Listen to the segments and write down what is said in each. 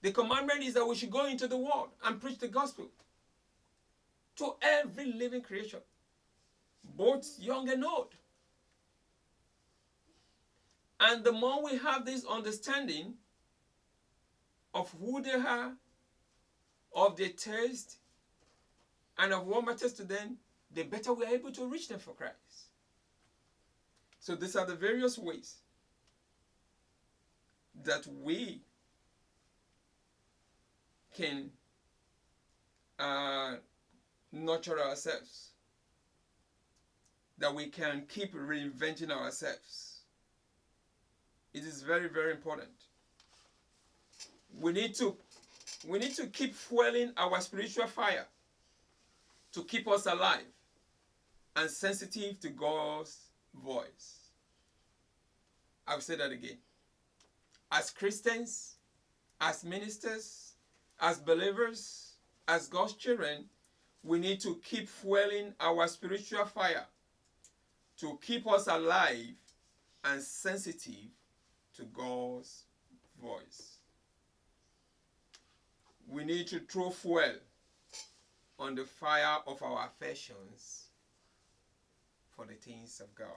The commandment is that we should go into the world and preach the gospel to every living creature, both young and old. And the more we have this understanding of who they are, of their taste, and of what matters to them, the better we are able to reach them for Christ. So these are the various ways that we can nurture ourselves, that we can keep reinventing ourselves. It is very, very important. We need to keep fueling our spiritual fire to keep us alive and sensitive to God's voice. I'll say that again. As Christians, as ministers, as believers, as God's children, we need to keep fueling our spiritual fire to keep us alive and sensitive to God's voice. We need to throw fuel on the fire of our affections for the things of God.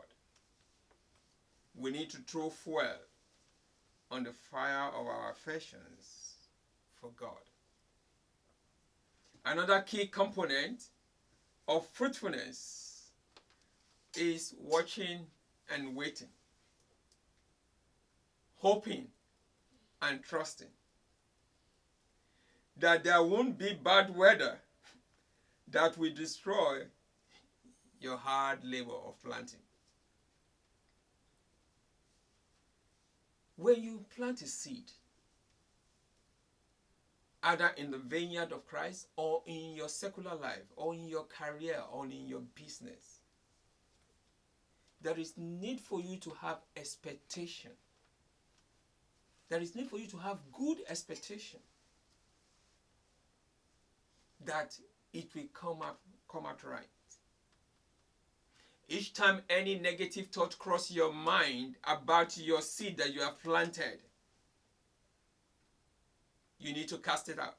We need to throw fuel on the fire of our affections for God. Another key component of fruitfulness is watching and waiting, hoping and trusting that there won't be bad weather that will destroy your hard labor of planting. When you plant a seed, either in the vineyard of Christ or in your secular life or in your career or in your business, there is need for you to have expectation. There is need for you to have good expectation that it will come out right. Each time any negative thought crosses your mind about your seed that you have planted, you need to cast it out.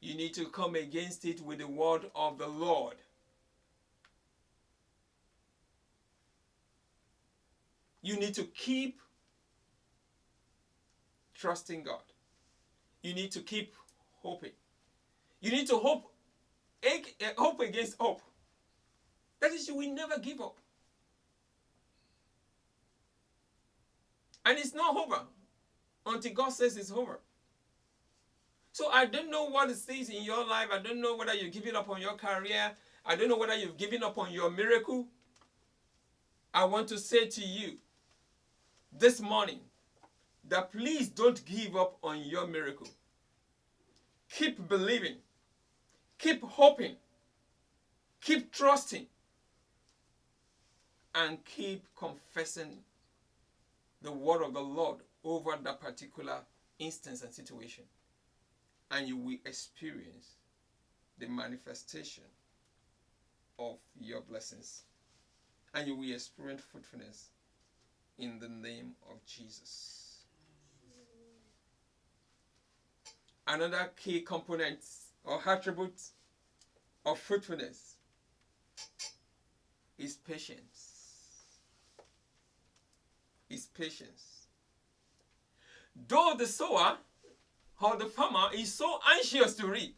You need to come against it with the word of the Lord. You need to keep trusting God. You need to keep hoping. You need to hope against hope. That is, you will never give up. And it's not over until God says it's over. So I don't know what it says in your life. I don't know whether you're giving up on your career. I don't know whether you've given up on your miracle. I want to say to you this morning that please don't give up on your miracle. Keep believing. Keep hoping. Keep trusting. And keep confessing the word of the Lord over that particular instance and situation. And you will experience the manifestation of your blessings. And you will experience fruitfulness in the name of Jesus. Another key component or attribute of fruitfulness is patience. Is patience. Though the sower or the farmer is so anxious to reap,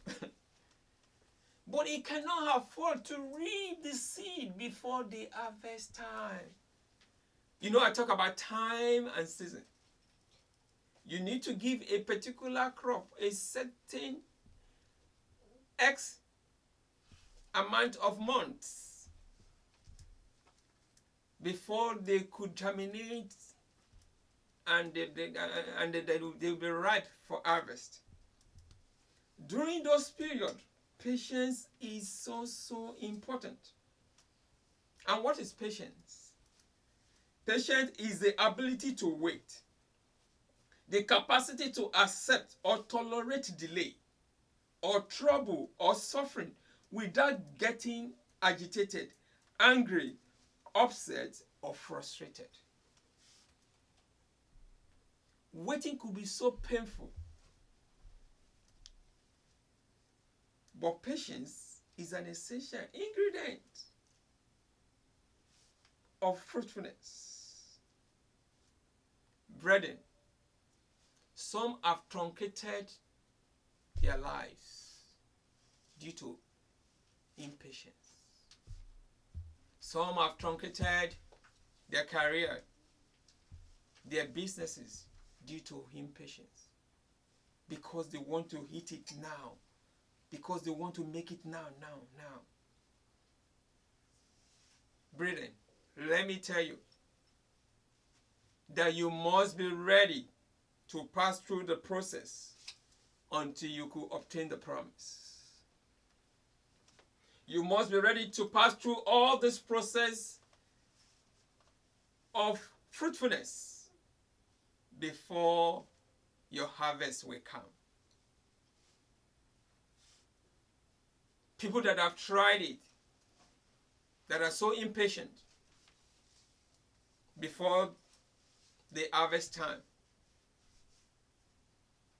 but he cannot afford to reap the seed before the harvest time. You know, I talk about time and season. You need to give a particular crop a certain X amount of months before they could germinate and they will be ripe for harvest. During those periods, patience is so important. And what is patience? Patience is the ability to wait, the capacity to accept or tolerate delay or trouble or suffering without getting agitated, angry, upset, or frustrated. Waiting could be so painful. But patience is an essential ingredient of fruitfulness. Brethren, some have truncated their lives due to impatience. Some have truncated their career, their businesses due to impatience. Because they want to hit it now. Because they want to make it now. Brethren, let me tell you that you must be ready to pass through the process until you could obtain the promise. You must be ready to pass through all this process of fruitfulness before your harvest will come. People that have tried it, that are so impatient before the harvest time,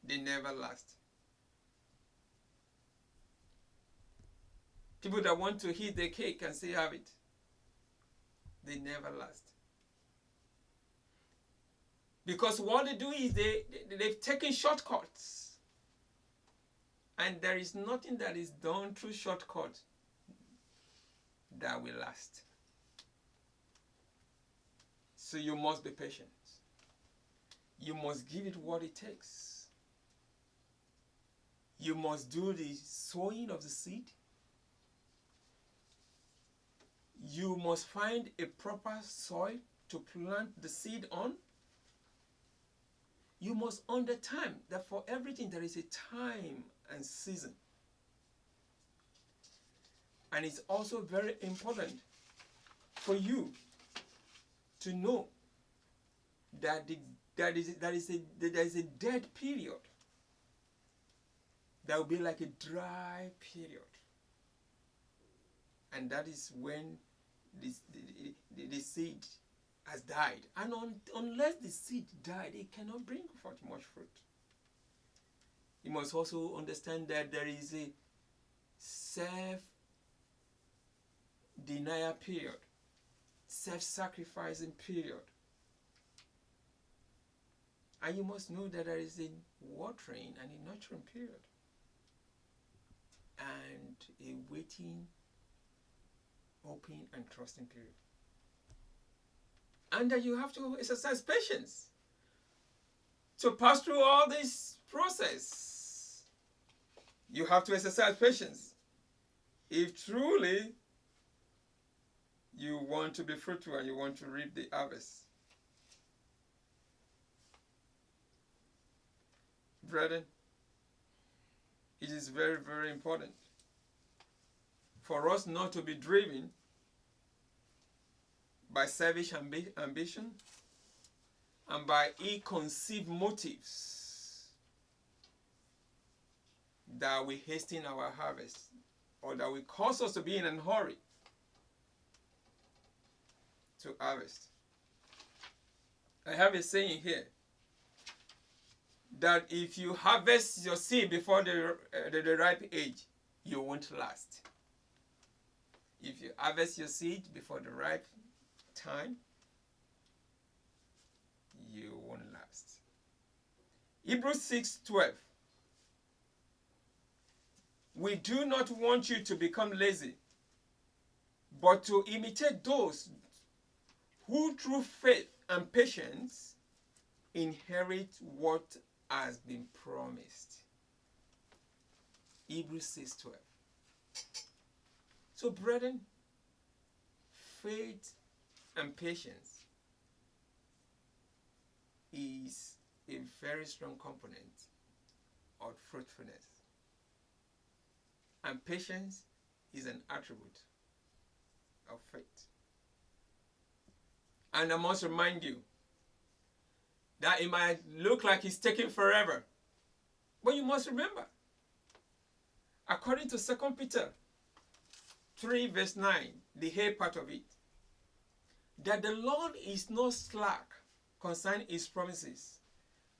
they never last. People that want to eat the cake and still have it, they never last. Because what they do is they've taken shortcuts. And there is nothing that is done through shortcuts that will last. So you must be patient. You must give it what it takes. You must do the sowing of the seed. You must find a proper soil to plant the seed on. You must understand that for everything there is a time and season. And it's also very important for you to know that there is a dead period. There will be like a dry period. And that is when the seed has died. And unless the seed died, it cannot bring forth much fruit. You must also understand that there is a self-denial period, self-sacrificing period. And you must know that there is a watering and a nurturing period. And a waiting, hoping, and trusting period. And that you have to exercise patience to pass through all this process. You have to exercise patience if truly you want to be fruitful and you want to reap the harvest. Brethren, it is very, very important for us not to be driven by selfish ambition and by ill-conceived motives that will hasten our harvest or that will cause us to be in a hurry to harvest. I have a saying here that if you harvest your seed before the ripe age, you won't last. If you harvest your seed before the ripe time, you won't last. Hebrews 6:12. We do not want you to become lazy, but to imitate those who through faith and patience inherit what has been promised. Hebrews 6:12. So, brethren, faith and patience is a very strong component of fruitfulness. And patience is an attribute of faith. And I must remind you that it might look like it's taking forever. But you must remember, according to 2 Peter 3 verse 9, the A part of it, that the Lord is not slack concerning his promises,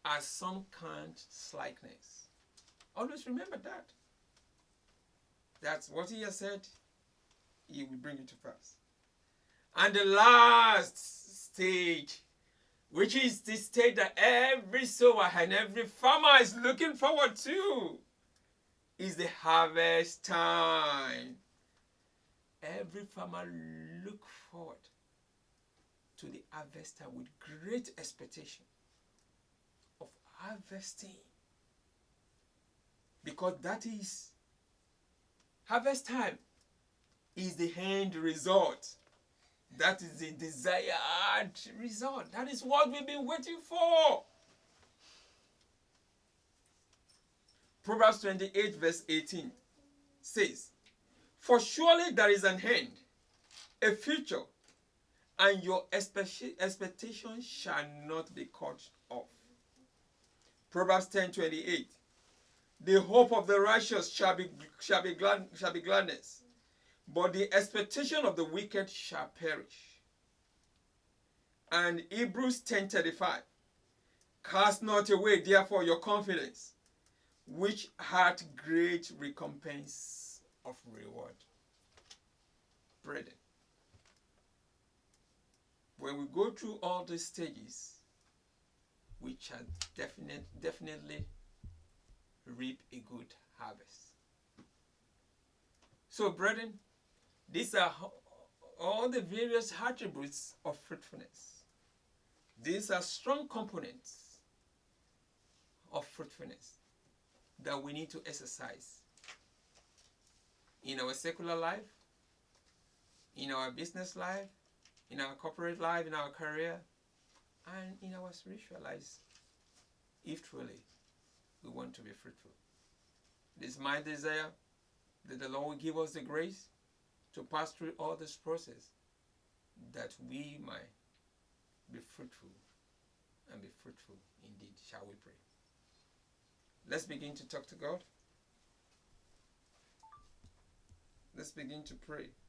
as some count slackness. Always remember that. That's what he has said. He will bring it to pass. And the last stage, which is the stage that every sower and every farmer is looking forward to, is the harvest time. Every farmer look forward to the harvest time with great expectation of harvesting, because that is harvest time is the end result. That is the desired result. That is what we've been waiting for. Proverbs 28 verse 18 says, "For surely there is an end, a future, and your expectation shall not be cut off." Proverbs 10:28, "The hope of the righteous shall be gladness, but the expectation of the wicked shall perish." And Hebrews 10:35, "Cast not away therefore your confidence, which hath great recompense of reward." Brethren, when we go through all these stages, we shall definitely reap a good harvest. So, brethren, these are all the various attributes of fruitfulness. These are strong components of fruitfulness that we need to exercise in our secular life, in our business life, in our corporate life, in our career, and in our spiritual lives, if truly we want to be fruitful. It is my desire that the Lord will give us the grace to pass through all this process, that we might be fruitful and be fruitful indeed. Shall we pray? Let's begin to talk to God. Let's begin to pray.